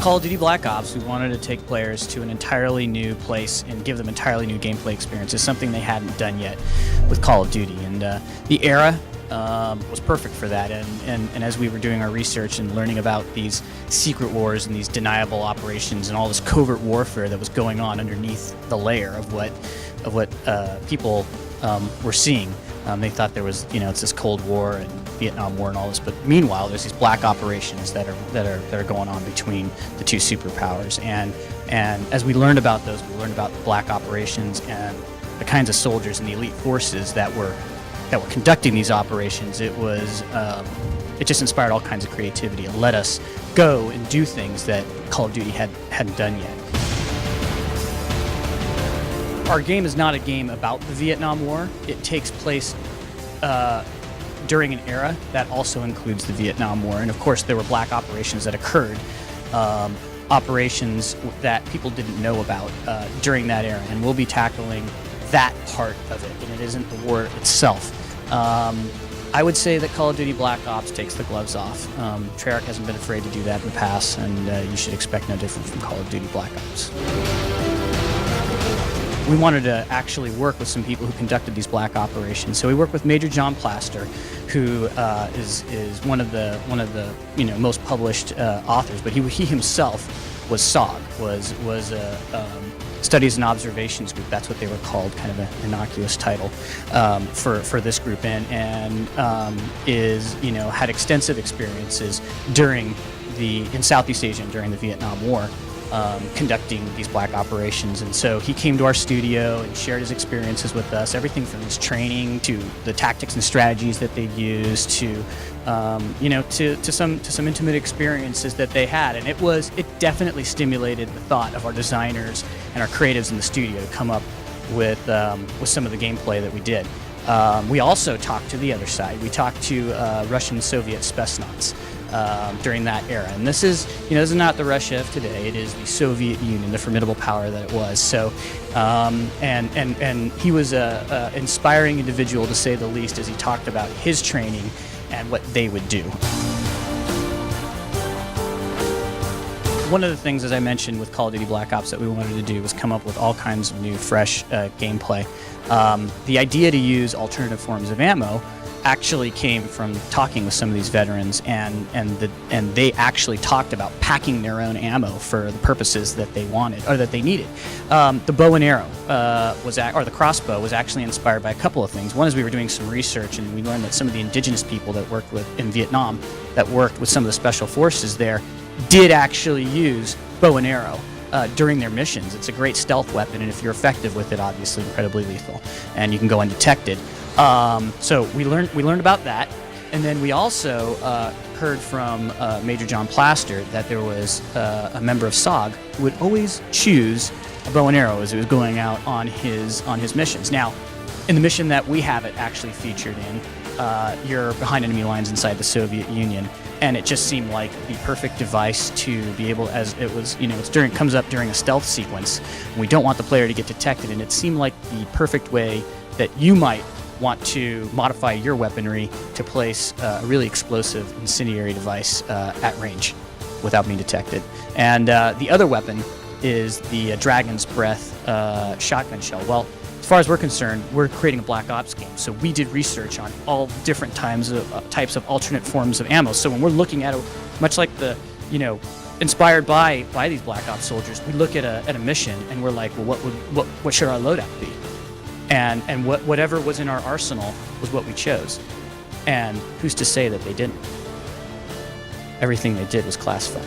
Call of Duty Black Ops, we wanted to take players to an entirely new place and give them entirely new gameplay experiences, something they hadn't done yet with Call of Duty. And the era was perfect for that. And as we were doing our research and learning about these secret wars and these deniable operations and all this covert warfare that was going on underneath the layer of what people were seeing, they thought there was, it's this Cold War and Vietnam War and all this, but meanwhile there's these black operations that are going on between the two superpowers. And as we learned about those, we learned about the black operations and the kinds of soldiers and the elite forces that were conducting these operations. It just inspired all kinds of creativity and let us go and do things that Call of Duty hadn't done yet. Our game is not a game about the Vietnam War. It takes place during an era that also includes the Vietnam War. And of course, there were black operations that occurred, operations that people didn't know about during that era. And we'll be tackling that part of it, and it isn't the war itself. I would say that Call of Duty Black Ops takes the gloves off. Treyarch hasn't been afraid to do that in the past, and you should expect no different from Call of Duty Black Ops. We wanted to actually work with some people who conducted these black operations. So we worked with Major John Plaster, who is one of the most published authors. But he himself was SOG, was Studies and Observations Group. That's what they were called, kind of an innocuous title for this group, and had extensive experiences in Southeast Asia and during the Vietnam War. Conducting these black operations. And so he came to our studio and shared his experiences with us, everything from his training to the tactics and strategies that they used to some intimate experiences that they had. And it definitely stimulated the thought of our designers and our creatives in the studio to come up with some of the gameplay that we did. We also talked to the other side. We talked to Russian Soviet Spetsnaz during that era, and this is not the Russia of today. It is the Soviet Union, the formidable power that it was. So, and he was a inspiring individual, to say the least, as he talked about his training and what they would do. One of the things, as I mentioned, with Call of Duty Black Ops that we wanted to do was come up with all kinds of new, fresh gameplay. The idea to use alternative forms of ammo actually came from talking with some of these veterans, and they actually talked about packing their own ammo for the purposes that they wanted or that they needed. The bow and arrow or the crossbow was actually inspired by a couple of things. One is we were doing some research, and we learned that some of the indigenous people that worked in Vietnam, that worked with some of the special forces there, did actually use bow and arrow during their missions. It's a great stealth weapon, and if you're effective with it, obviously incredibly lethal, and you can go undetected. So we learned about that, and then we also heard from Major John Plaster that there was a member of SOG who would always choose a bow and arrow as he was going out on his missions. Now, in the mission that we have it actually featured in, you're behind enemy lines inside the Soviet Union, and it just seemed like the perfect device to be able, as it was, it comes up during a stealth sequence. We don't want the player to get detected, and it seemed like the perfect way that you might want to modify your weaponry to place a really explosive incendiary device at range without being detected. And the other weapon is the Dragon's Breath shotgun shell. Well, as far as we're concerned, we're creating a Black Ops game, so we did research on all different types of alternate forms of ammo. So when we're looking at it, much like inspired by these Black Ops soldiers, we look at a mission and we're like, well, what should our loadout be? And whatever was in our arsenal was what we chose. And who's to say that they didn't? Everything they did was classified.